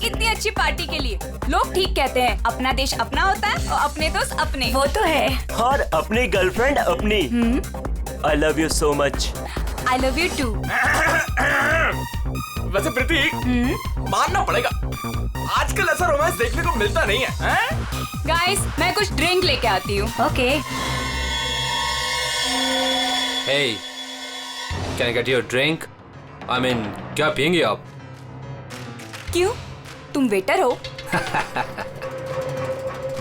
इतनी अच्छी पार्टी के लिए। लोग ठीक कहते हैं, अपना देश अपना होता है और अपने दोस्त अपने। वो तो है। और अपनी गर्लफ्रेंड अपनी। I love you so much. I love you too. वैसे प्रीति, मानना पड़ेगा, आजकल ऐसा रोमांस देखने को मिलता नहीं है। गाइस, मैं कुछ ड्रिंक लेके आती हूँ। Okay. Hey, can I get you a drink? I mean, क्या पियेंगे आप? क्यों? तुम वेटर हो?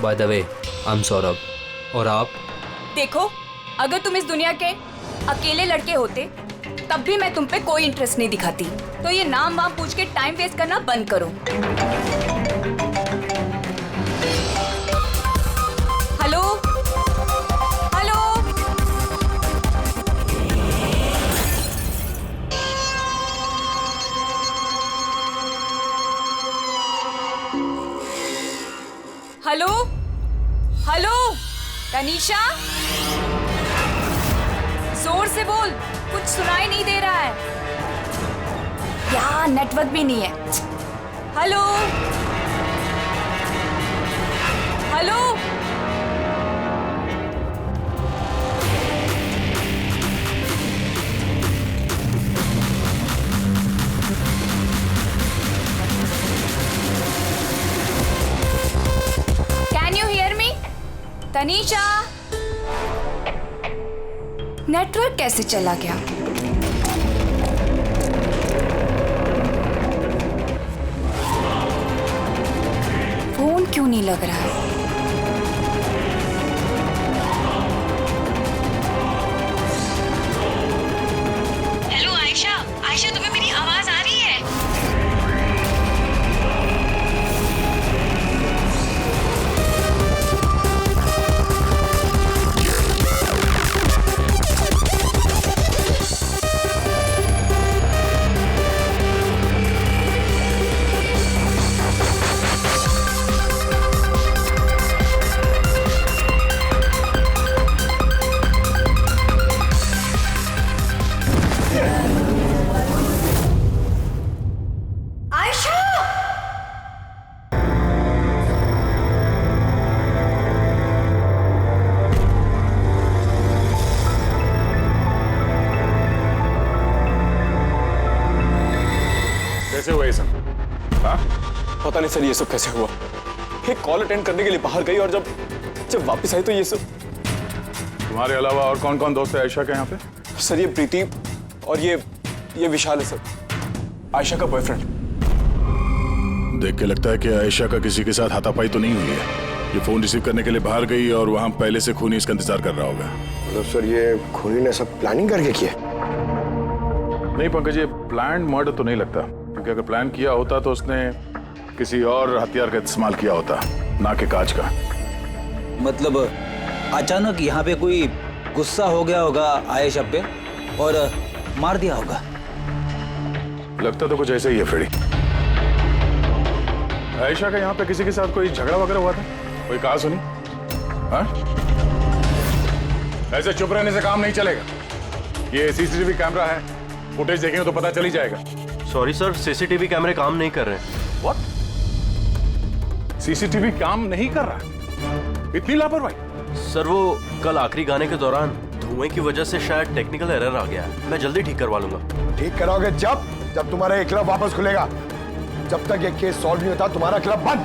By the way, I'm Saurabh. और आप? देखो, अगर तुम इस दुनिया के अकेले लड़के होते तब भी मैं तुम पे कोई इंटरेस्ट नहीं दिखाती। तो ये नाम वाम पूछ के टाइम वेस्ट करना बंद करो। Hello hello, hello hello, Tanisha, जोर से बोल, कुछ सुनाई नहीं दे रहा है। यहाँ नेटवर्क भी नहीं है। Hello hello, can you hear me? Tanisha, network कैसे चला गया? फोन क्यों नहीं लग रहा है? हेलो आयशा, आयशा तुम्हें मेरी आवाज आ रही है? कैसे हुआ ये सब? हाँ? पता नहीं सर ये सब कैसे हुआ। एक कॉल अटेंड करने के लिए बाहर गई और जब वापस आई तो ये सब। तुम्हारे अलावा और कौन कौन दोस्त है आयशा के यहाँ पे? सर ये प्रीति और ये विशाल है सर, आयशा का बॉयफ्रेंड। देख के लगता है कि आयशा का किसी के साथ हाथापाई तो नहीं हुई है। ये फोन रिसीव करने के लिए बाहर गई और वहाँ पहले से खूनी इसका इंतजार कर रहा होगा। मतलब सर ये खूनी ने सब प्लानिंग करके किया? नहीं पंकज, ये प्लान मर्डर तो नहीं लगता, क्योंकि अगर प्लान किया होता तो उसने किसी और हथियार का इस्तेमाल किया होता, ना कि कांच का। मतलब अचानक यहाँ पे कोई गुस्सा हो गया होगा आयशा पे और मार दिया होगा। लगता तो कुछ ऐसा ही है फ्रेडी। आयशा का यहाँ पे किसी के साथ कोई झगड़ा वगैरह हुआ था? कोई कहा सुनी? हाँ? ऐसे चुप रहने से काम नहीं चलेगा। ये सीसीटीवी कैमरा है, फुटेज देखेंगे तो पता चल ही जाएगा। सॉरी सर, सीसीटीवी कैमरे काम नहीं कर रहे हैं। व्हाट? सीसीटीवी काम नहीं कर रहा? इतनी लापरवाही? सर वो कल आखिरी गाने के दौरान धुएं की वजह से शायद टेक्निकल एरर आ गया है। मैं जल्दी ठीक करवा लूंगा। ठीक कराओगे जब तुम्हारा ये क्लब वापस खुलेगा। जब तक ये केस सॉल्व नहीं होता तुम्हारा क्लब बंद।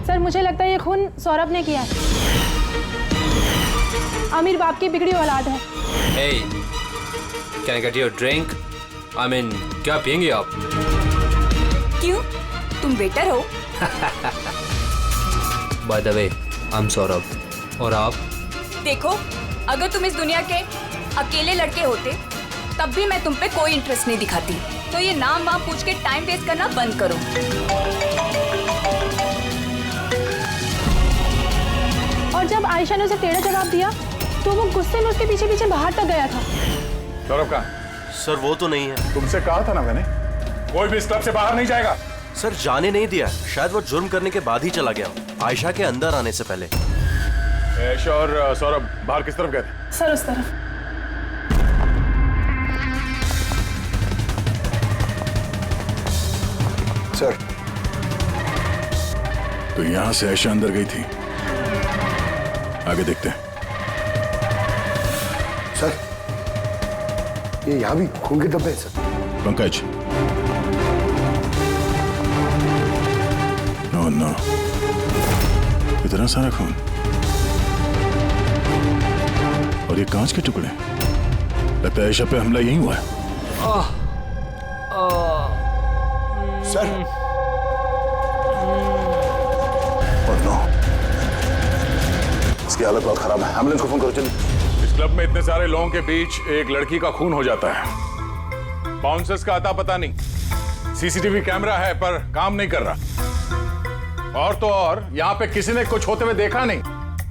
सर मुझे लगता है ये खून सौरभ ने किया है। आमिर बाप की बिगड़ी औलाद है। Hey, can I get you a drink? I mean, क्या पियेंगे आप? क्यों? तुम वेटर हो? By the way, I'm Saurabh. और आप? देखो, अगर तुम इस दुनिया के अकेले लड़के होते तब भी मैं तुम पे कोई इंटरेस्ट नहीं दिखाती। तो ये नाम वाम पूछ के टाइम वेस्ट करना बंद करो। और जब आयशा ने उसे टेढ़ा जवाब दिया तो वो गुस्से में उसके पीछे पीछे बाहर तक गया था। सौरभ कहाँ? सर वो तो नहीं है। तुमसे कहा था ना मैंने, कोई भी इस क्लब से बाहर नहीं जाएगा। सर जाने नहीं दिया, शायद वो जुर्म करने के बाद ही चला गया, आयशा के अंदर आने से पहले। आयशा और सौरभ बाहर किस तरफ गए थे? सर उस तरफ। सर तो यहां से आयशा अंदर गई थी। आगे देखते हैं। सर, ये यहाँ भी खून के धब्बे हैं सर। पंकज, नो नो, इतना सारा खून और ये कांच के टुकड़े। लगता है आयशा पे हमला यही हुआ है। सर, और नो, इसकी हालत बहुत खराब है। एम्बुलेंस को फोन करो जल्दी। इस क्लब में इतने सारे लोगों के बीच एक लड़की का खून हो जाता है। बाउंसर्स का अता पता नहीं, सीसीटीवी कैमरा है पर काम नहीं कर रहा। और तो और यहाँ पे किसी ने कुछ होते हुए देखा नहीं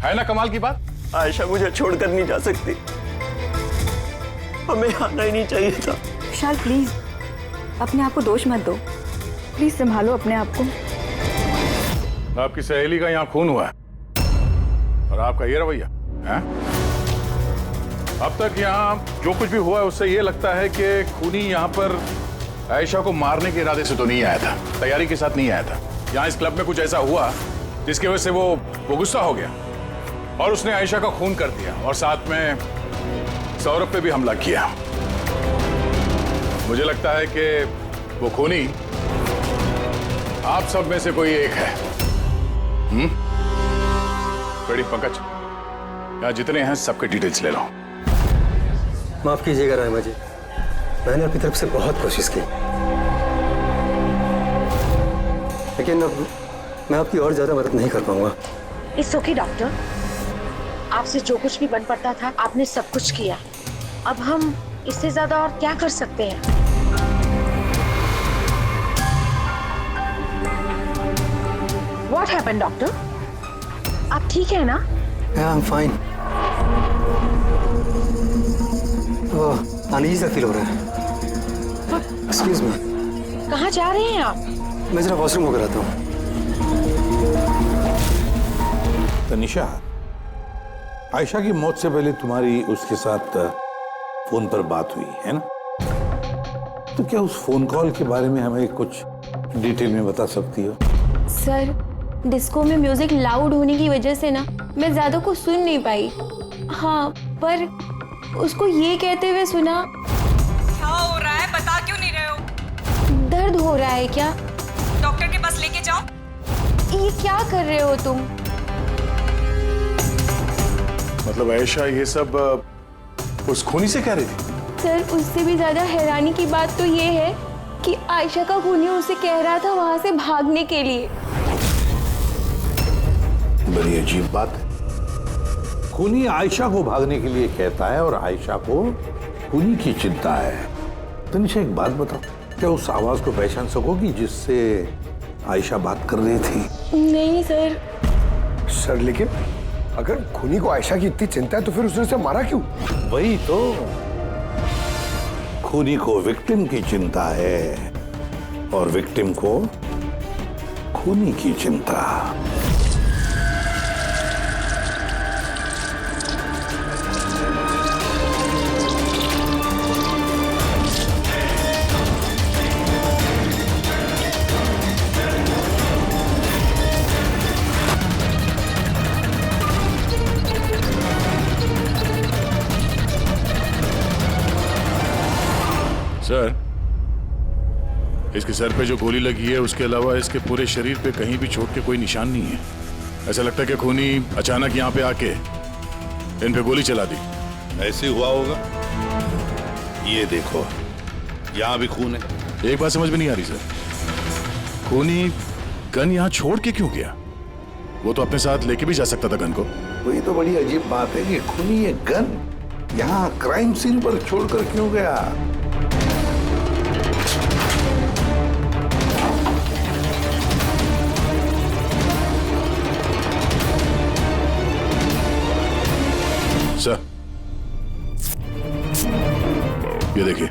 है ना। कमाल की बात। आयशा मुझे छोड़कर नहीं जा सकती, हमें आना ही नहीं चाहिए था। विशाल प्लीज अपने आप को दोष मत दो, प्लीज संभालो अपने आप को। आपकी सहेली का यहाँ खून हुआ है और आपका ये रवैया है। अब तक यहाँ जो कुछ भी हुआ है उससे ये लगता है कि खूनी यहाँ पर आयशा को मारने के इरादे से तो नहीं आया था, तैयारी के साथ नहीं आया था। यहाँ इस क्लब में कुछ ऐसा हुआ जिसकी वजह से वो गुस्सा हो गया और उसने आयशा का खून कर दिया और साथ में सौरभ पे भी हमला किया। मुझे लगता है कि वो खूनी आप सब में से कोई एक है। बड़ी पंकज, यहाँ जितने हैं सबके डिटेल्स ले लो। माफ कीजिएगा रायमा जी, मैंने अपनी तरफ से बहुत कोशिश की, लेकिन अब मैं आपकी और ज्यादा मदद नहीं कर पाऊंगा। इट्स ओके डॉक्टर, आपसे जो कुछ भी बन पड़ता था आपने सब कुछ किया। अब हम इससे ज्यादा और क्या कर सकते हैं? What happened, doctor? आप ठीक है ना? Yeah, I'm fine. Uneasy feel हो रहा है। Excuse me. कहाँ जा रहे हैं आप? मैं जरा वॉशरूम होकर आता हूँ। तनिषा, आयशा की मौत से पहले तुम्हारी उसके साथ फोन पर बात हुई है ना? तो क्या उस फोन कॉल के बारे में हमें कुछ डिटेल में बता सकती हो? सर, डिस्को में म्यूजिक लाउड होने की वजह से ना मैं ज्यादा कुछ सुन नहीं पाई। हाँ, पर उसको ये कहते हुए सुना। क्या हो रहा है, बता क्यों नहीं रहे हो? दर्द हो रहा है क्या? डॉक्टर के पास लेके जाओ। ये क्या कर रहे हो तुम? मतलब आयशा ये सब उस खूनी से कह रही थी? सर, उससे भी ज्यादा हैरानी की बात तो ये है कि आयशा का खूनी उसे कह रहा था वहां से भागने के लिए। बड़ी अजीब बात है। खूनी आयशा को भागने के लिए कहता है और आयशा को खूनी की चिंता है। तनिषा, एक बात बताओ, क्या उस आवाज को पहचान सकोगी जिससे आयशा बात कर रही थी? नहीं सर। सर, लेकिन अगर खूनी को आयशा की इतनी चिंता है तो फिर उसने उसे मारा क्यों? वही तो, खूनी को विक्टिम की चिंता है और विक्टिम को खूनी की चिंता। सर, इसके सर पे जो गोली लगी है उसके अलावा इसके पूरे शरीर पे कहीं भी चोट के कोई निशान नहीं है। ऐसा लगता है कि खूनी अचानक यहाँ पे आके इन पे गोली चला दी। ऐसे हुआ होगा। ये देखो, यहाँ भी खून है। एक बात समझ में नहीं आ रही सर, खूनी गन यहाँ छोड़ के क्यों गया? वो तो अपने साथ लेके भी जा सकता था गन को। वही तो बड़ी अजीब बात है कि खूनी ये गन यहाँ क्राइम सीन पर छोड़कर क्यों गया? सर, ये देखिए,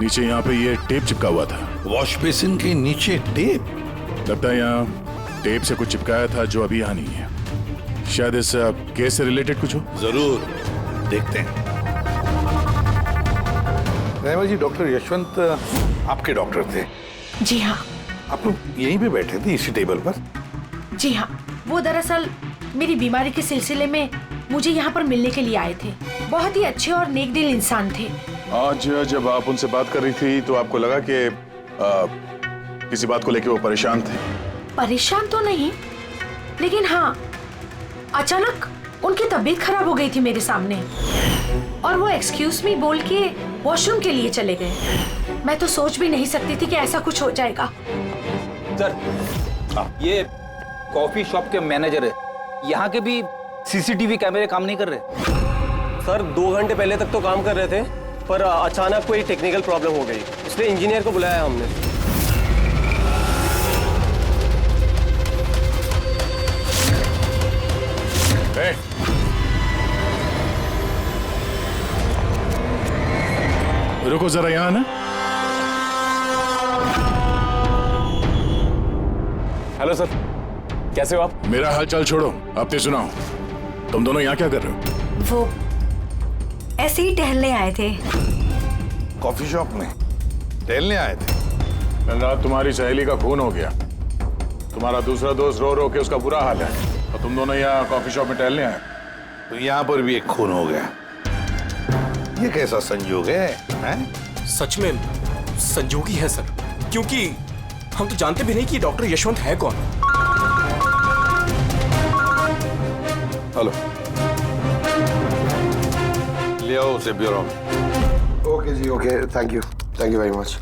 नीचे यहाँ पे ये टेप चिपका हुआ था। वॉश बेसिन के नीचे टेप? लगता है यहाँ टेप से कुछ चिपकाया था जो अभी यहाँ नहीं है। शायद इस केस से रिलेटेड कुछ हो। जरूर देखते हैं। रायमा जी, डॉक्टर यशवंत आपके डॉक्टर थे? जी हाँ, आप लोग यहीं पे बैठे थे इसी टेबल पर? जी हाँ, वो दरअसल मेरी बीमारी के सिलसिले में मुझे यहाँ पर मिलने के लिए आए थे। बहुत ही अच्छे और नेक दिल इंसान थे। आज जब आप उनसे बात कर रही थी तो आपको लगा कि किसी बात को लेकर वो परेशान थे? परेशान तो नहीं, लेकिन हाँ, अचानक उनकी तबीयत खराब हो गई थी मेरे सामने और वो एक्सक्यूज मी बोल के वॉशरूम के लिए चले गए। मैं तो सोच भी नहीं सकती थी कि ऐसा कुछ हो जाएगा। सर, ये कॉफी शॉप के मैनेजर है, यहाँ के भी सीसीटीवी कैमरे काम नहीं कर रहे। सर 2 घंटे पहले तक तो काम कर रहे थे, पर अचानक कोई टेक्निकल प्रॉब्लम हो गई, इसलिए इंजीनियर को बुलाया हमने। रुको जरा यहाँ ना। हेलो सर, कैसे हो आप? मेरा हाल चाल छोड़ो, अपने सुनाओ। तुम दोनों यहाँ क्या कर रहे हो? वो ऐसे ही टहलने आए थे। कॉफी शॉप में टहलने आए थे? कल रात तुम्हारी सहेली का खून हो गया, तुम्हारा दूसरा दोस्त रो रो के उसका बुरा हाल है, और तुम दोनों यहाँ कॉफी शॉप में टहलने आए। तो यहाँ पर भी एक खून हो गया। ये कैसा संयोग है, हैं? सच में संजोगी है सर, क्योंकि हम तो जानते भी नहीं कि डॉक्टर यशवंत है कौन। हेलो, ले आओ उसे ब्यूरो में। ओके जी, okay, thank you very much.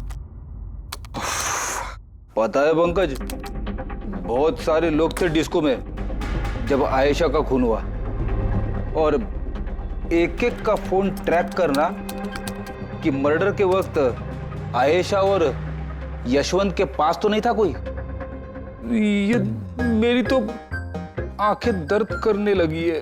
पता है पंकज, बहुत सारे लोग थे डिस्को में जब आयशा का खून हुआ, और एक एक का फोन ट्रैक करना कि मर्डर के वक्त आयशा और यशवंत के पास तो नहीं था कोई। ये मेरी तो आंखें दर्द करने लगी है।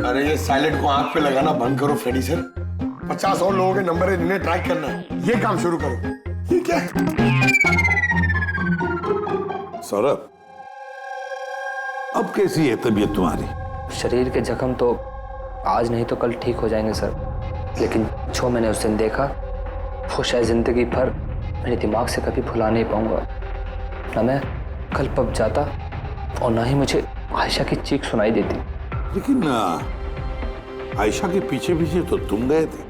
अरे ये साइलेंट को आंख पे लगाना बंद करो फ्रेडी सर। 50 और लोगों के नंबर है जिन्हें ट्रैक करना है, ये काम शुरू करो। ये क्या है? सौरभ, अब कैसी है तबीयत तुम्हारी? शरीर के जख्म तो आज नहीं तो कल ठीक हो जाएंगे सर, लेकिन जो मैंने उस दिन देखा वो शायद जिंदगी भर मेरे दिमाग से कभी भुला नहीं पाऊंगा। ना मैं कल पब जाता और ना ही मुझे आयशा की चीख सुनाई देती। लेकिन आयशा के पीछे पीछे तो तुम गए थे,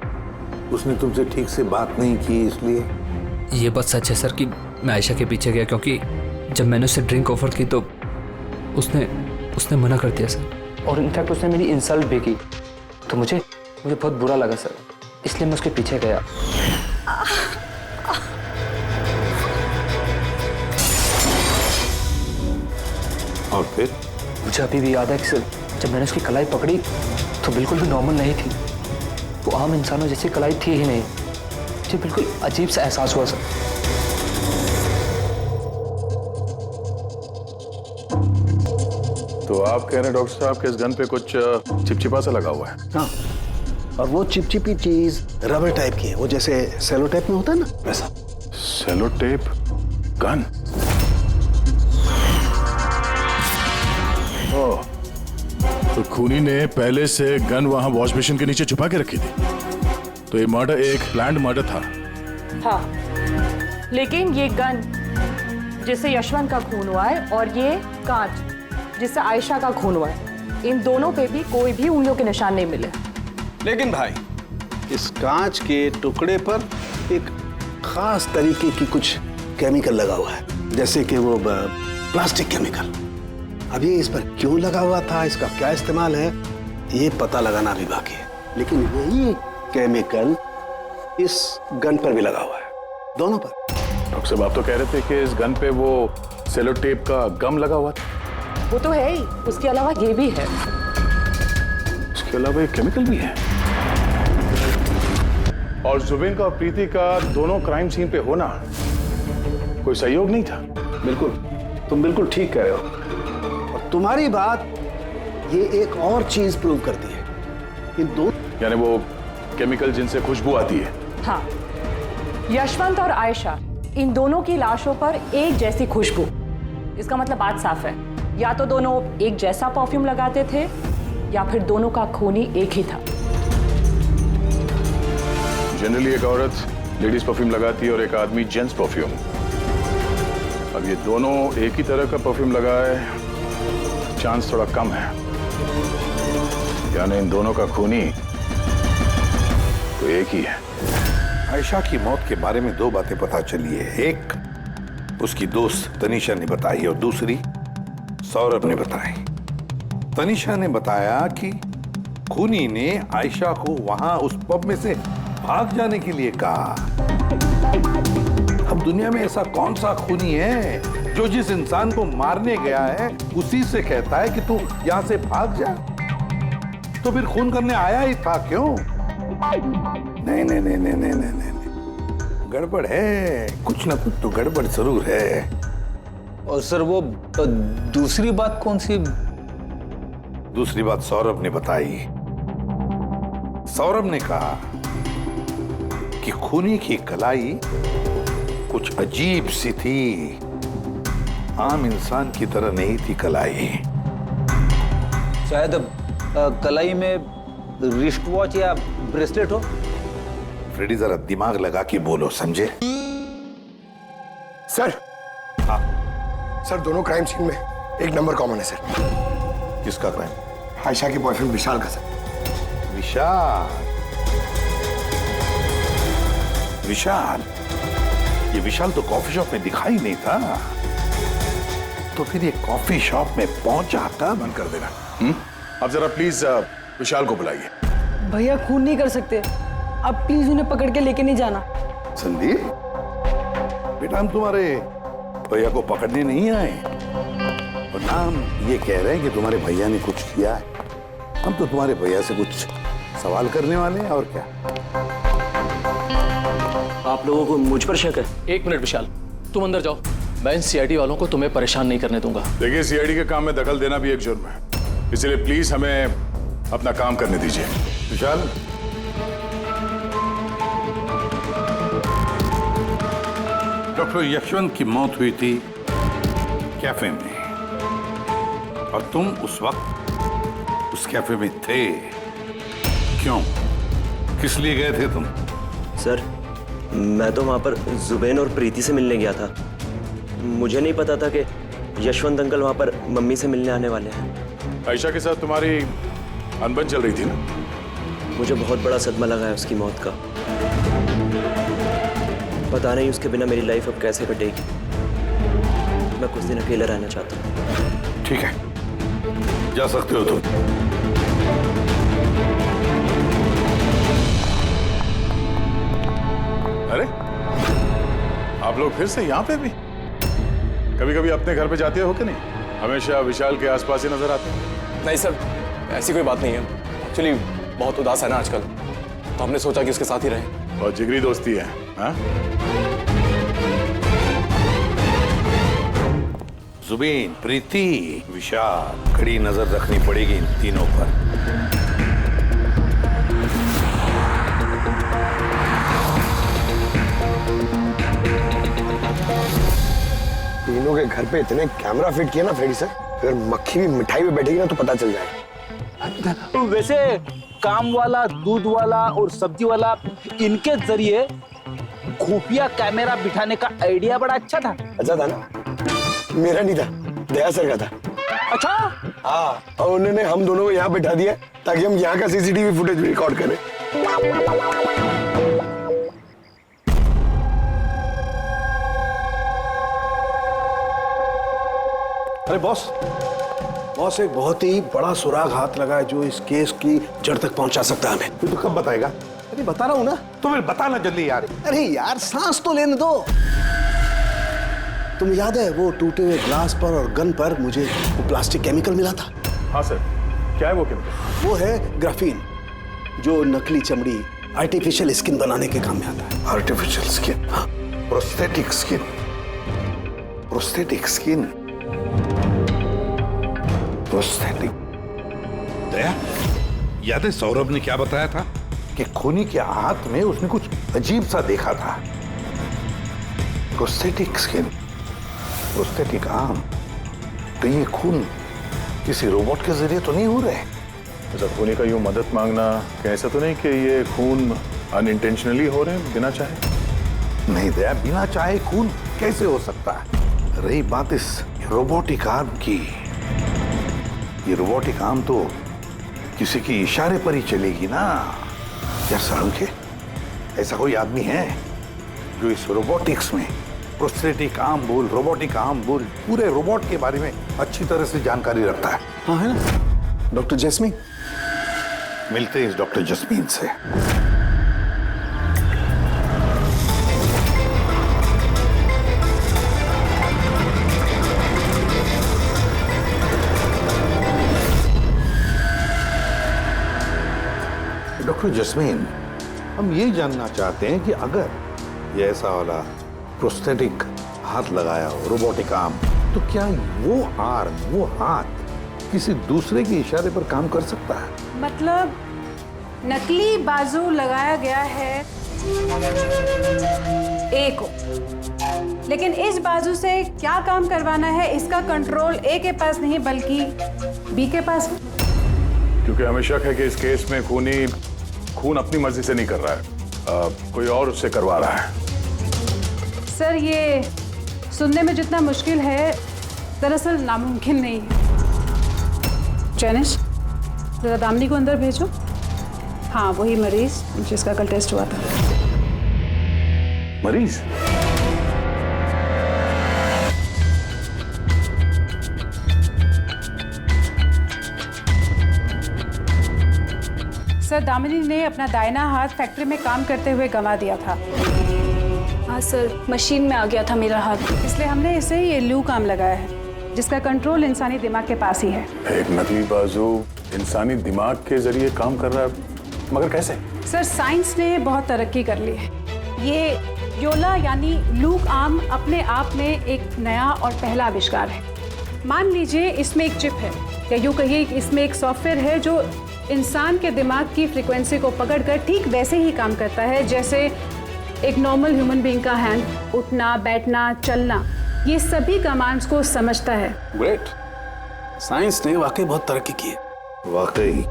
उसने तुमसे ठीक से बात नहीं की, इसलिए। ये बात सच है सर कि मैं आयशा के पीछे गया, क्योंकि जब मैंने उसे ड्रिंक ऑफर की तो उसने मना कर दिया सर, और इनफैक्ट उसने मेरी इंसल्ट भी की, तो मुझे बहुत बुरा लगा सर, इसलिए मैं उसके पीछे गया। और फिर? मुझे अभी भी याद है कि सर, जब मैंने उसकी कलाई पकड़ी तो बिल्कुल भी नॉर्मल नहीं थी, वो आम इंसानों जैसी कलाई थी ही नहीं। मुझे बिल्कुल अजीब सा एहसास हुआ सर। तो आप कह रहे हैं डॉक्टर साहब के इस गन पे कुछ चिपचिपा सा लगा हुआ है? हाँ, और वो चिपचिपी चीज रबर टाइप की है, वो जैसे सेलो टेप में होता है ना, वैसा। Cello tape gun? ओह, तो खूनी ने पहले से गन वहां वॉश बेसिन के नीचे छुपा के रखी थी, तो ये मर्डर एक प्लान्ड मर्डर था। हाँ, लेकिन ये गन जिससे यशवंत का खून हुआ है और ये कांच जिससे आयशा का खून हुआ है, इन दोनों पे भी कोई भी उंगलियों के निशान नहीं मिले। लेकिन भाई, इस कांच के टुकड़े पर एक खास तरीके की कुछ केमिकल लगा हुआ है, जैसे कि वो प्लास्टिक केमिकल। अब ये इस पर क्यों लगा हुआ था, इसका क्या इस्तेमाल है, ये पता लगाना भी बाकी है। लेकिन यही केमिकल इस गन पर भी लगा हुआ है, दोनों पर। डॉक्टर साहब, आप तो कह रहे थे कि इस गन पे वो सेलो टेप का गम लगा हुआ था। वो तो है ही, उसके अलावा ये भी है। उसके अलावा एक केमिकल भी है। और जुबिन का और प्रीति का दोनों क्राइम सीन पे होना कोई सहयोग नहीं था। बिल्कुल, तुम बिल्कुल ठीक कह रहे हो, और तुम्हारी बात ये एक और चीज प्रूव करती है, इन दो, यानी वो केमिकल जिनसे खुशबू आती है। हाँ, यशवंत और आयशा, इन दोनों की लाशों पर एक जैसी खुशबू। इसका मतलब बात साफ है, या तो दोनों एक जैसा परफ्यूम लगाते थे या फिर दोनों का खूनी एक ही था। जनरली एक औरत लेडीज परफ्यूम लगाती है और एक आदमी जेंट्स परफ्यूम। अब ये दोनों एक ही तरह का परफ्यूम लगाए, चांस थोड़ा कम है। यानी इन दोनों का खूनी तो एक ही है। आयशा की मौत के बारे में दो बातें पता चली है। एक उसकी दोस्त तनीषा ने बताई और दूसरी सौरभ ने बताई। तनीषा ने बताया कि खूनी ने आयशा को वहां उस पब में से भाग जाने के लिए कहा। अब दुनिया में ऐसा कौन सा खूनी है जो जिस इंसान को मारने गया है उसी से कहता है कि तू यहां से भाग जा? तो फिर खून करने आया ही था क्यों? नहीं नहीं नहीं नहीं नहीं नहीं नहीं, गड़बड़ है, कुछ ना कुछ तो गड़बड़ जरूर है। और सर वो दूसरी बात कौन सी? दूसरी बात सौरभ ने बताई। सौरभ ने कहा कि खूनी की कलाई कुछ अजीब सी थी, आम इंसान की तरह नहीं थी कलाई। शायद कलाई में रिस्ट वॉच या ब्रेसलेट हो। फ्रेडी जरा दिमाग लगा के बोलो, समझे? सर। हाँ सर, दोनों क्राइम सीन में एक नंबर कॉमन है सर। किसका क्राइम? आयशा के बॉयफ्रेंड विशाल का सर। विशाल? विशाल? ये विशाल तो कॉफी शॉप में दिखाई नहीं था, तो फिर ये कॉफी शॉप में पहुंचा था? बंद कर देना। अब जरा प्लीज विशाल को बुलाइए। भैया खून नहीं कर सकते, अब प्लीज उन्हें पकड़ के लेके नहीं जाना। संदीप बेटा, हम तुम्हारे भैया को पकड़ने नहीं आए और ना हम ये कह रहे हैं कि तुम्हारे भैया ने कुछ किया है। हम तो तुम्हारे भैया से कुछ सवाल करने वाले हैं, और क्या। आप लोगों को मुझ पर शक है? एक मिनट विशाल, तुम अंदर जाओ, मैं इन सीआईडी वालों को तुम्हें परेशान नहीं करने दूंगा। देखिए, सीआईडी के काम में दखल देना भी एक जुर्म है, इसलिए प्लीज हमें अपना काम करने दीजिए। विशाल, डॉक्टर यशवंत की मौत हुई थी कैफे में और तुम उस वक्त उस कैफे में थे। क्यों, किस लिए गए थे तुम? सर, मैं तो वहां पर जुबैन और प्रीति से मिलने गया था। मुझे नहीं पता था कि यशवंत अंकल वहां पर मम्मी से मिलने आने वाले हैं। आयशा के साथ तुम्हारी अनबन चल रही थी ना? मुझे बहुत बड़ा सदमा लगा है उसकी मौत का। पता नहीं उसके बिना मेरी लाइफ अब कैसे कटेगी। मैं कुछ दिन अकेला रहना चाहता हूँ। ठीक है, जा सकते हो तुम। अरे, आप लोग फिर से यहाँ पे भी? कभी कभी अपने घर पे जाते हो कि नहीं? हमेशा विशाल के आसपास ही नजर आते हैं। नहीं सर, ऐसी कोई बात नहीं है। एक्चुअली बहुत उदास है ना आजकल, तो हमने सोचा कि उसके साथ ही रहें। और जिगरी दोस्ती है, हाँ? जुबीन, प्रीति, विशाल, कड़ी नजर रखनी पड़ेगी इन तीनों पर। तीनों के घर पे इतने कैमरा फिट किए ना फ्रेडी सर, अगर मक्खी भी मिठाई पे बैठेगी ना तो पता चल जाएगा। वैसे काम वाला, दूध वाला और सब्जी वाला, इनके जरिए खुफिया कैमरा बिठाने का आइडिया बड़ा अच्छा था। अच्छा था ना? मेरा नहीं था, दया सर का था। अच्छा? हाँ, और उन्होंने हम दोनों को यहाँ बैठा दिया ताकि हम यहाँ का सीसीटीवी फुटेज भी रिकॉर्ड करें। अरे बॉस, बॉस एक बहुत ही बड़ा सुराग हाथ लगा है जो इस केस की जड़ तक पहुंचा सकता है हमें। तू तो कब बताएगा? अरे बता रहा हूं ना। तो फिर बताना जल्दी यार। अरे यार, सांस तो लेने दो। तुम्हें याद है वो टूटे हुए ग्लास पर और गन पर मुझे वो प्लास्टिक केमिकल मिला था? हाँ सर, क्या है वो केमिकल? वो है ग्राफीन, जो नकली चमड़ी, आर्टिफिशियल स्किन बनाने के काम में आता है। Artificial skin? हाँ। Prosthetic skin? Prosthetic skin? Prosthetic? Daya, याद है सौरभ ने क्या बताया था कि खूनी के हाथ में उसने कुछ अजीब सा देखा था। Prosthetic skin, prosthetic arm. तो ये खून किसी रोबोट के जरिए तो नहीं हो रहे? ऐसा खूनी का यूं मदद मांगना, क्या ऐसा तो नहीं कि ये खून अनइंटेंशनली हो रहे हैं बिना चाहे? नहीं दया, बिना चाहे खून कैसे हो सकता है? रही बात इस रोबोटिक आर्म की, ये रोबोटिक आर्म तो किसी के इशारे पर ही चलेगी ना। क्या सालुंखे, ऐसा कोई आदमी है जो इस रोबोटिक्स में प्रोस्थेटिक आर्म बोल, रोबोटिक आर्म बोल, पूरे रोबोट के बारे में अच्छी तरह से जानकारी रखता है? हाँ है ना, डॉक्टर जैस्मीन। मिलते हैं इस डॉक्टर जस्मीन से। डॉक्टर जस्मीन, हम ये जानना चाहते हैं कि अगर ये ऐसा वाला प्रोस्थेटिक हाथ लगाया हो, रोबोटिक आर्म, तो क्या वो आर्म, वो हाथ किसी दूसरे के इशारे पर काम कर सकता है? मतलब नकली बाजू लगाया गया है ए को, लेकिन इस बाजू से क्या काम करवाना है इसका कंट्रोल ए के पास नहीं बल्कि बी के पास है। क्योंकि हमें शक है कि इस केस में खून अपनी मर्जी से नहीं कर रहा है, कोई और उससे करवा रहा है। सर ये सुनने में जितना मुश्किल है दरअसल नामुमकिन नहीं है। जैनिश, जरा दामिनी को अंदर भेजो। हाँ, वही मरीज जिसका कल टेस्ट हुआ था। मरीज? सर, दामिनी ने अपना दाहिना हाथ फैक्ट्री में काम करते हुए गंवा दिया था। हाँ सर, मशीन में आ गया था मेरा हाथ, इसलिए हमने इसे ये लू काम लगाया है जिसका कंट्रोल इंसानी दिमाग के पास ही है। एक नकली बाजू इंसानी दिमाग के जरिए काम कर रहा है, मगर कैसे? सर, साइंस ने बहुत तरक्की कर ली है। ये योला यानी लूक आर्म अपने आप में एक नया और पहला आविष्कार है। मान लीजिए इसमें एक चिप है, या यूँ कहिए इसमें एक सॉफ्टवेयर है जो इंसान के दिमाग की फ्रीक्वेंसी को पकड़कर ठीक वैसे ही काम करता है जैसे एक नॉर्मल ह्यूमन बीइंग का हैंड, उठना, बैठना, चलना, ये सभी कमांड्स को समझता है। ग्रेट, साइंस ने वाकई बहुत तरक्की की है। वाकई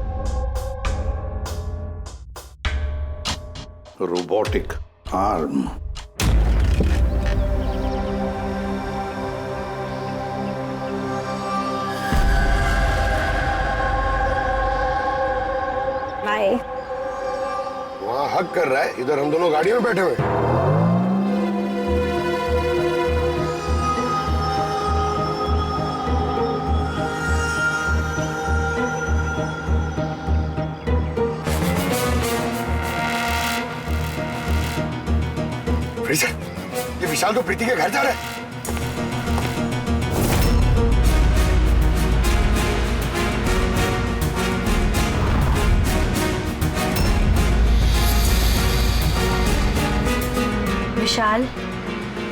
रोबोटिक आर्म। वहाँ हक कर रहा है, इधर हम दोनों गाड़ी में बैठे हुए। ये विशाल तो प्रीति के घर जा रहा है। विशाल,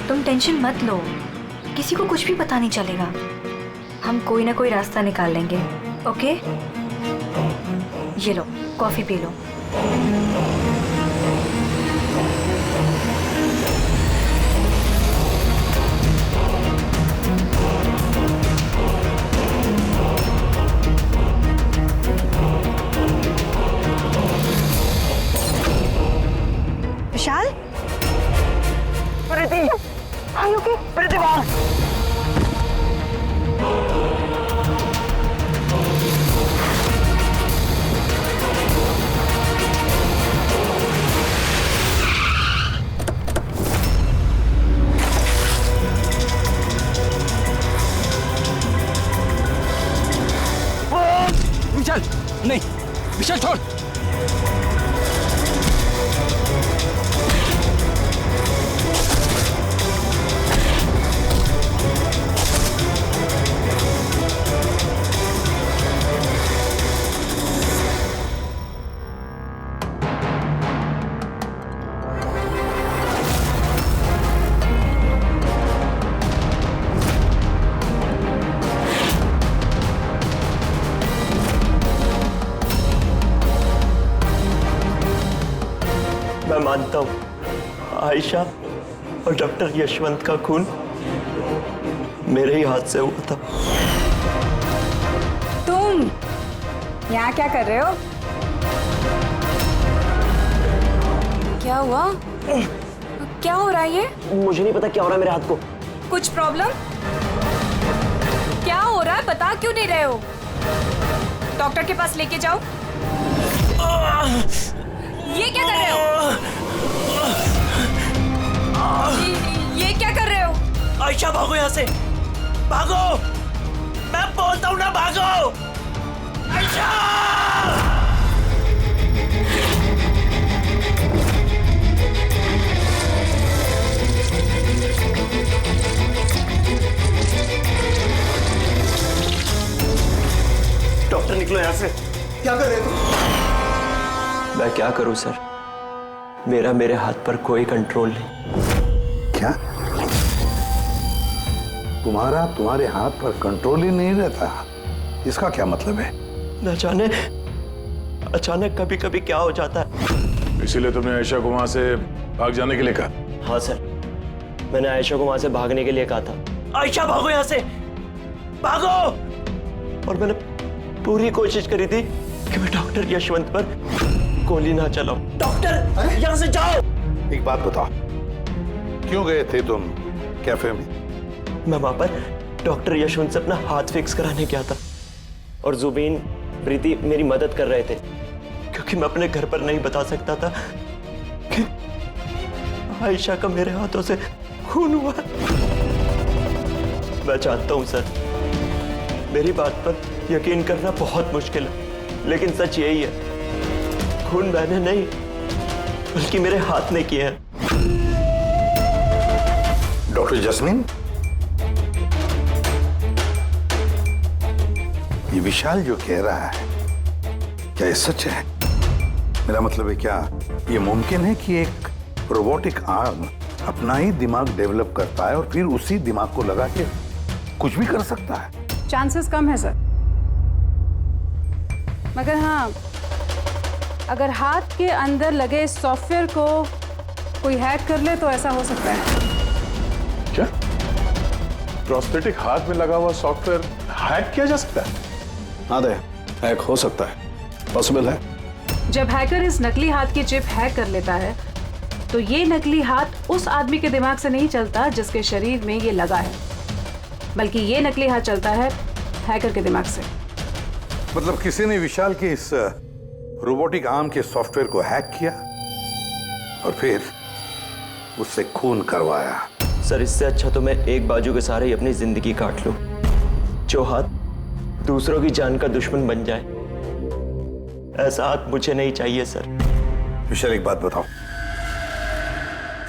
तुम टेंशन मत लो, किसी को कुछ भी पता नहीं चलेगा। हम कोई ना कोई रास्ता निकाल लेंगे, ओके? ये लो, कॉफी पी लो। Vishal, Preeti, are you okay? Preeti बाहर। विशाल, नहीं, विशाल छोड़। मैं मानता हूं आयशा और डॉक्टर यशवंत का खून मेरे ही हाथ से हुआ था। तुम यहाँ क्या कर रहे हो? क्या हुआ? क्या हो रहा है ये? मुझे नहीं पता क्या हो रहा है मेरे हाथ को। कुछ प्रॉब्लम? क्या हो रहा है बता क्यों नहीं रहे हो? डॉक्टर के पास लेके जाओ। ये क्या कर रहे हो? ये क्या कर रहे हो? आयशा भागो यहाँ से, भागो, मैं बोलता हूँ ना भागो। आयशा! डॉक्टर निकलो यहाँ से। क्या कर रहे हो तुम? मैं क्या करूं सर, मेरे हाथ पर कोई कंट्रोल नहीं। क्या तुम्हारे हाथ पर कंट्रोल ही नहीं रहता? इसका क्या मतलब है? न जाने अचानक कभी कभी क्या हो जाता है। इसीलिए तुमने आयशा को वहां से भाग जाने के लिए कहा? हाँ सर, मैंने आयशा को वहां से भागने के लिए कहा था। आयशा भागो यहाँ से, भागो। और मैंने पूरी कोशिश करी थी कि मैं डॉक्टर यशवंत पर गोली ना चलाऊं। डॉक्टर यहाँ से जाओ। एक बात बताओ, क्यों गए थे तुम कैफे में? मैं वहां पर डॉक्टर यशवंत से अपना हाथ फिक्स कराने गया था और जुबीन, प्रीति मेरी मदद कर रहे थे, क्योंकि मैं अपने घर पर नहीं बता सकता था कि आयशा का मेरे हाथों से खून हुआ। मैं जानता हूं सर, मेरी बात पर यकीन करना बहुत मुश्किल है, लेकिन सच यही है, खून मैंने नहीं बल्कि मेरे हाथ ने किया है। डॉक्टर जस्मीन, ये विशाल जो कह रहा है क्या ये सच है? मेरा मतलब है, क्या ये मुमकिन है कि एक रोबोटिक आर्म अपना ही दिमाग डेवलप करता है और फिर उसी दिमाग को लगा के कुछ भी कर सकता है? चांसेस कम है सर, मगर हाँ, अगर हाथ के अंदर लगे सॉफ्टवेयर को कोई हैक कर ले तो ऐसा हो सकता है। क्या प्रोस्थेटिक हाथ में लगा हुआ सॉफ्टवेयर हैक किया जा सकता है? हाँ दे, हैक हो सकता है, पॉसिबल है। जब हैकर इस नकली हाथ की चिप हैक कर लेता है तो ये नकली हाथ उस आदमी के दिमाग से नहीं चलता जिसके शरीर में ये लगा है, बल्कि ये नकली हाथ चलता है हैकर के दिमाग से। मतलब किसी ने विशाल के इस रोबोटिक आर्म के सॉफ्टवेयर को हैक किया और फिर उससे खून करवाया। सर, इससे अच्छा तो मैं एक बाजू के सहारे ही अपनी जिंदगी काट लूं, जो हाथ दूसरों की जान का दुश्मन बन जाए। ऐसा हाथ मुझे नहीं चाहिए सर। विशाल, एक बात बताओ,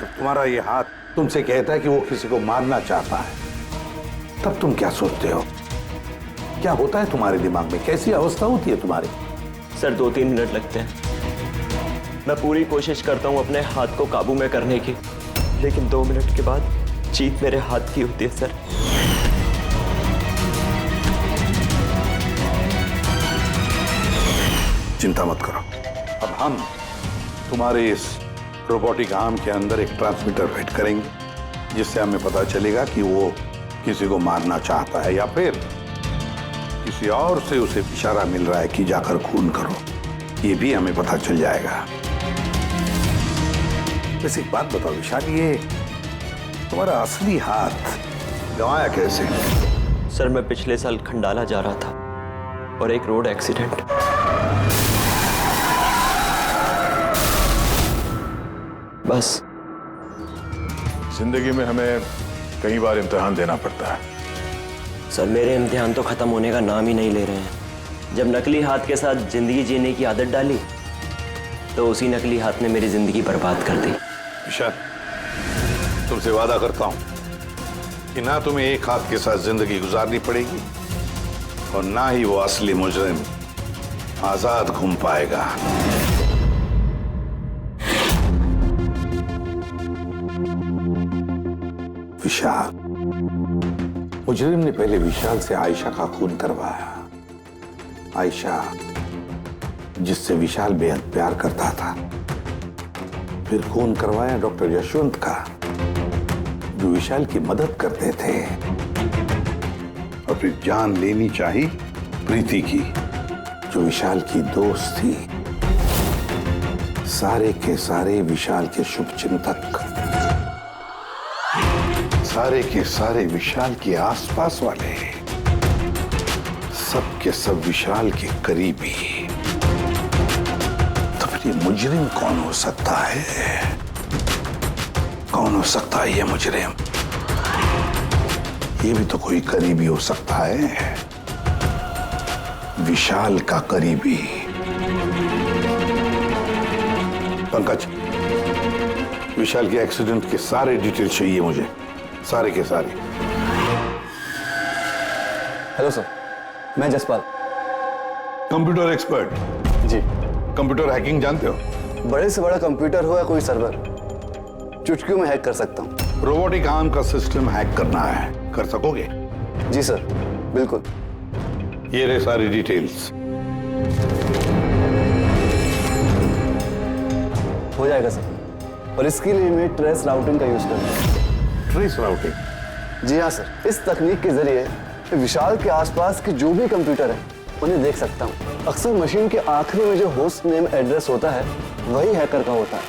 जब तुम्हारा ये हाथ तुमसे कहता है कि वो किसी को मारना चाहता है, तब तुम क्या सोचते हो? क्या होता है तुम्हारे दिमाग में? कैसी अवस्था होती है तुम्हारी? सर, 2-3 मिनट लगते हैं। मैं पूरी कोशिश करता हूं अपने हाथ को काबू में करने की, लेकिन 2 मिनट के बाद जीत मेरे हाथ की होती है सर। चिंता मत करो, अब हम तुम्हारे इस रोबोटिक आर्म के अंदर एक ट्रांसमीटर फिट करेंगे, जिससे हमें पता चलेगा कि वो किसी को मारना चाहता है या फिर किसी और से उसे इशारा मिल रहा है कि जाकर खून करो। ये भी हमें पता चल जाएगा। वैसे एक बात बताओ विशाल, ये तुम्हारा असली हाथ गंवाया कैसे? सर, मैं पिछले साल खंडाला जा रहा था और एक रोड एक्सीडेंट। बस। जिंदगी में हमें कई बार इम्तिहान देना पड़ता है। सर, मेरे इम्तिहान तो खत्म होने का नाम ही नहीं ले रहे हैं। जब नकली हाथ के साथ जिंदगी जीने की आदत डाली तो उसी नकली हाथ ने मेरी जिंदगी बर्बाद कर दी। विशाल, तुमसे वादा करता हूं कि ना तुम्हें एक हाथ के साथ जिंदगी गुजारनी पड़ेगी और ना ही वो असली मुजरिम आजाद घूम पाएगा। विशाल, मुजरिम ने पहले विशाल से आयशा का खून करवाया। आयशा, जिससे विशाल बेहद प्यार करता था। फिर खून करवाया डॉक्टर यशवंत का, जो विशाल की मदद करते थे। और फिर जान लेनी चाहिए प्रीति की, जो विशाल की दोस्त थी। सारे के सारे विशाल के शुभ चिंतक, सारे के सारे विशाल के आसपास वाले, सब के सब विशाल के करीबी। तो फिर ये मुजरिम कौन हो सकता है? कौन हो सकता है ये मुजरिम? ये भी तो कोई करीबी हो सकता है, विशाल का करीबी। पंकज, विशाल के एक्सीडेंट के सारे डिटेल चाहिए मुझे, सारे के सारे। हेलो सर, मैं जसपाल, कंप्यूटर एक्सपर्ट। जी। कंप्यूटर हैकिंग जानते हो? बड़े से बड़ा कंप्यूटर हो या कोई सर्वर, चुटकियों में हैक कर सकता हूँ। रोबोटिक आर्म का सिस्टम हैक करना है, कर सकोगे? जी सर, बिल्कुल। ये रहे सारी डिटेल्स। हो जाएगा सर, और इसके लिए मैं ट्रेस राउटिंग का यूज करूँगा। Trace routing? जी हाँ सर, इस तकनीक के जरिए विशाल के आसपास के जो भी कंप्यूटर है उन्हें देख सकता हूँ। अक्सर मशीन के आखिरी में जो होस्ट नेम एड्रेस होता है वही हैकर का होता है।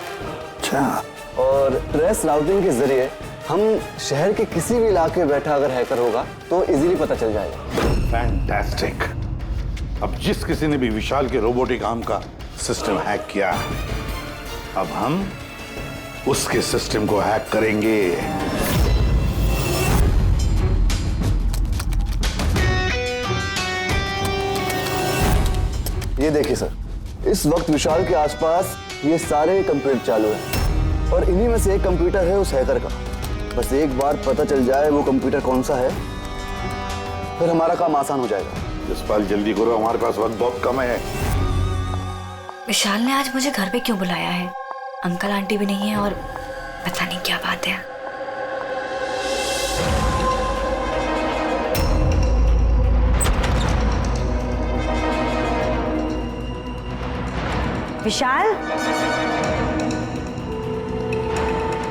अच्छा। और ट्रेस राउटिंग के जरिए हम शहर के किसी भी इलाके में बैठा अगर हैकर होगा तो इजीली पता चल जाएगा। फैंटास्टिक। अब जिस किसी ने भी विशाल के रोबोटिक आर्म का सिस्टम हैक किया, अब हम उसके सिस्टम को हैक करेंगे। ये देखिए सर, इस वक्त विशाल के आसपास ये सारे कंप्यूटर चालू हैं और इन्हीं में से एक कंप्यूटर है उस हैकर का। बस एक बार पता चल जाए वो कंप्यूटर कौन सा है, फिर हमारा काम आसान हो जाएगा। जसपाल जल्दी करो, हमारे पास वक्त बहुत कम है। विशाल ने आज मुझे घर पे क्यों बुलाया है? अंकल आंटी भी नहीं है और पता नहीं क्या बात है। विशाल,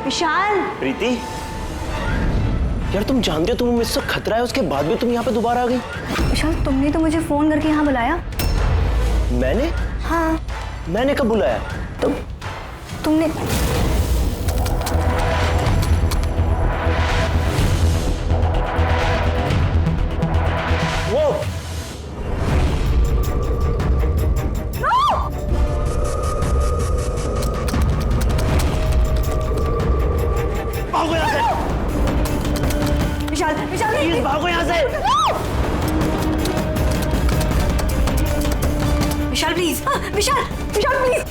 विशाल। प्रीति, यार तुम जानते हो तुम्हें मुझसे खतरा है, उसके बाद भी तुम यहाँ पे दोबारा आ गई। विशाल, तुमने तो मुझे फोन करके यहाँ बुलाया। मैंने? हाँ। मैंने कब बुलाया? तुमने वो भागो यहाँ से। विशाल, विशाल प्लीज भागो यहाँ से। Vishal please, Vishal, Vishal please.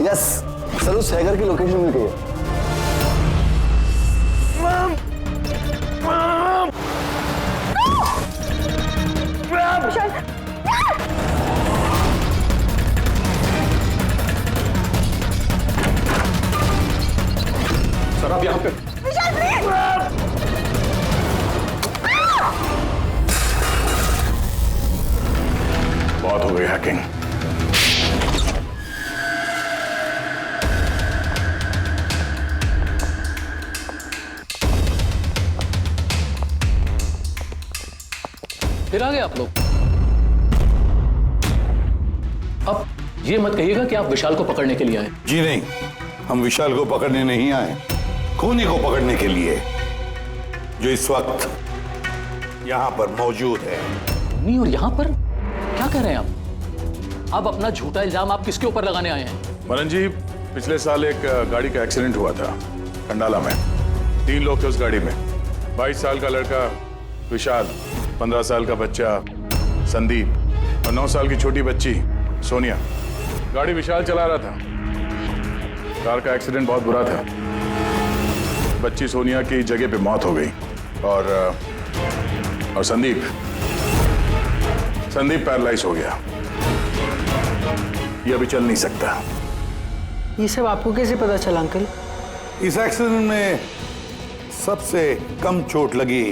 Yes sir, उस हैकर की लोकेशन मिल गई है। सर आप यहाँ पे। विशाल प्लीज। बहुत हो गई हैकिंग। फिर आ गए आप लोग। अब ये मत कहिएगा कि आप विशाल को पकड़ने के लिए आए। जी नहीं, हम विशाल को पकड़ने नहीं आए, खूनी को पकड़ने के लिए, जो इस वक्त यहाँ पर मौजूद है। नहीं, और यहाँ पर क्या कह रहे हैं आप? अब अपना झूठा इल्जाम आप किसके ऊपर लगाने आए हैं? मनन जी, पिछले साल एक गाड़ी का एक्सीडेंट हुआ था कंडाला में। 3 लोग थे उस गाड़ी में। 22 साल का लड़का विशाल, 15 साल का बच्चा संदीप और 9 साल की छोटी बच्ची सोनिया। गाड़ी विशाल चला रहा था। कार का एक्सीडेंट बहुत बुरा था। बच्ची सोनिया की जगह पे मौत हो गई और संदीप पैरालाइज हो गया। ये अभी चल नहीं सकता। ये सब आपको कैसे पता चला अंकल? इस एक्सीडेंट में सबसे कम चोट लगी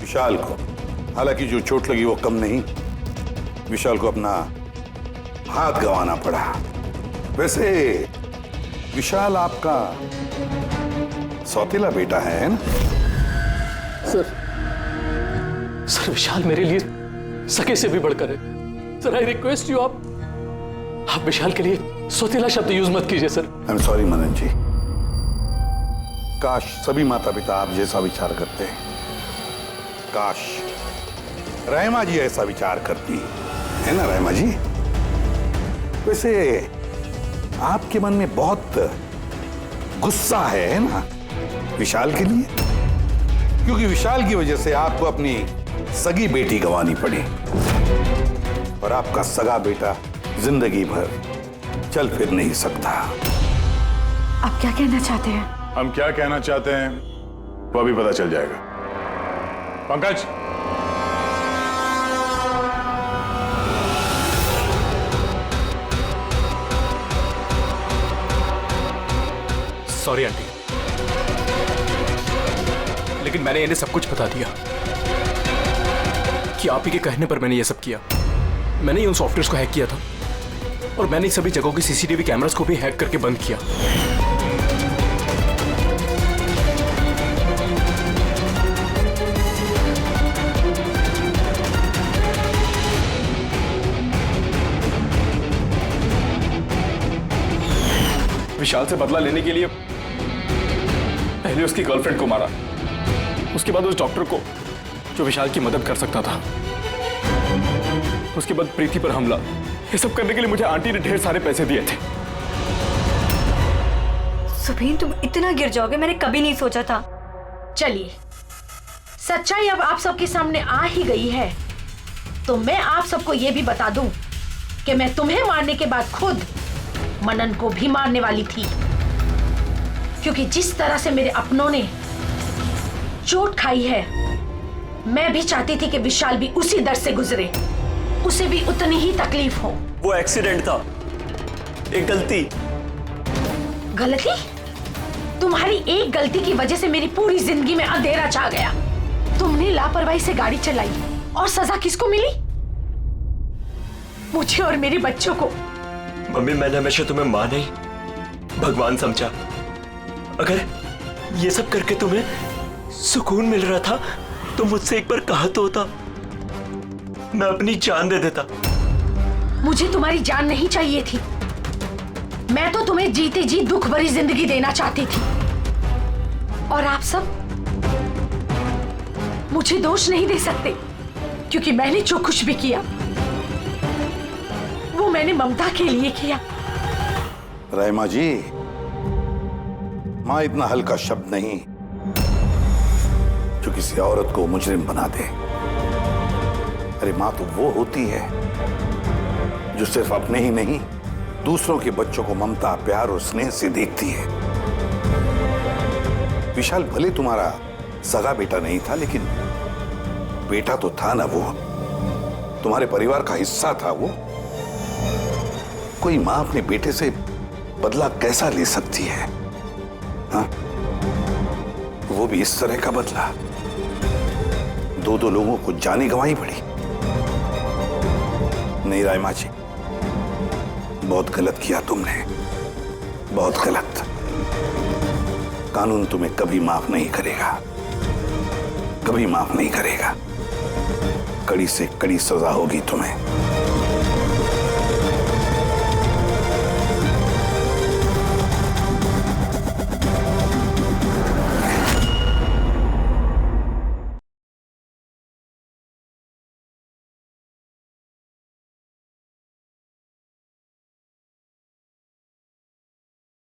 विशाल को। हालांकि जो चोट लगी वो कम नहीं, विशाल को अपना हाथ गंवाना पड़ा। वैसे विशाल आपका सौतेला बेटा है ना? सर विशाल मेरे लिए सगे से भी बढ़कर है सर। आई रिक्वेस्ट यू, आप विशाल के लिए सौतेला शब्द यूज मत कीजिए सर। आई एम सॉरी मनन जी, काश सभी माता पिता आप जैसा विचार करते हैं। काश रहमा जी ऐसा विचार करती है ना रहमा जी। वैसे आपके मन में बहुत गुस्सा है ना विशाल के लिए, क्योंकि विशाल की वजह से आपको अपनी सगी बेटी गंवानी पड़ी और आपका सगा बेटा जिंदगी भर चल फिर नहीं सकता। आप क्या कहना चाहते हैं? हम क्या कहना चाहते हैं वो अभी पता चल जाएगा। पंकज, सॉरी आंटी, लेकिन मैंने इन्हें सब कुछ बता दिया कि आप ही के कहने पर मैंने ये सब किया। मैंने ही उन सॉफ्टवेयर्स को हैक किया था और मैंने सभी जगहों की सीसीटीवी कैमरास को भी हैक करके बंद किया। विशाल से बदला लेने के लिए पहले उसकी गर्लफ्रेंड को मारा, उसके बाद उस डॉक्टर को जो विशाल की मदद कर सकता था, उसके बाद प्रीति पर हमला। ये सब करने के लिए मुझे आंटी ने ढेर सारे पैसे दिए थे। सुबीन, तुम इतना गिर जाओगे मैंने कभी नहीं सोचा था। चलिए, सच्चाई अब आप सबके सामने आ ही गई है, तो मैं आप सबको ये भी बता दूं कि मैं तुम्हें मारने के बाद खुद मनन को भी मारने वाली थी, क्योंकि जिस तरह से मेरे अपनों ने चोट खाई है, मैं भी चाहती थी कि विशाल भी उसी दर्द से गुजरे, उसे भी उतनी ही तकलीफ हो। वो एक्सीडेंट था, एक गलती। गलती? तुम्हारी एक गलती की वजह से मेरी पूरी जिंदगी में अंधेरा छा गया। तुमने लापरवाही से गाड़ी चलाई और सजा किसको मिली? मुझे और मेरे बच्चों को। मम्मी, मैंने हमेशा तुम्हें मां नहीं भगवान समझा। अगर ये सब करके तुम्हें सुकून मिल रहा था तो मुझसे एक बार कहा तो होता, मैं अपनी जान दे देता। मुझे तुम्हारी जान नहीं चाहिए थी, मैं तो तुम्हें जीते जी दुख भरी जिंदगी देना चाहती थी। और आप सब मुझे दोष नहीं दे सकते, क्योंकि मैंने जो कुछ भी किया वो मैंने ममता के लिए किया। रहमा जी, मां इतना हल्का शब्द नहीं जो किसी औरत को मुजरिम बना दे। अरे मां तो वो होती है जो सिर्फ अपने ही नहीं दूसरों के बच्चों को ममता, प्यार और स्नेह से देखती है। विशाल भले तुम्हारा सगा बेटा नहीं था, लेकिन बेटा तो था ना, वो तुम्हारे परिवार का हिस्सा था। वो कोई मां अपने बेटे से बदला कैसा ले सकती है? हाँ? वो भी इस तरह का बदला। दो लोगों को जाने गंवाई पड़ी। नहीं रायमा जी, बहुत गलत किया तुमने, बहुत गलत। कानून तुम्हें कभी माफ नहीं करेगा, कभी माफ नहीं करेगा। कड़ी से कड़ी सजा होगी तुम्हें।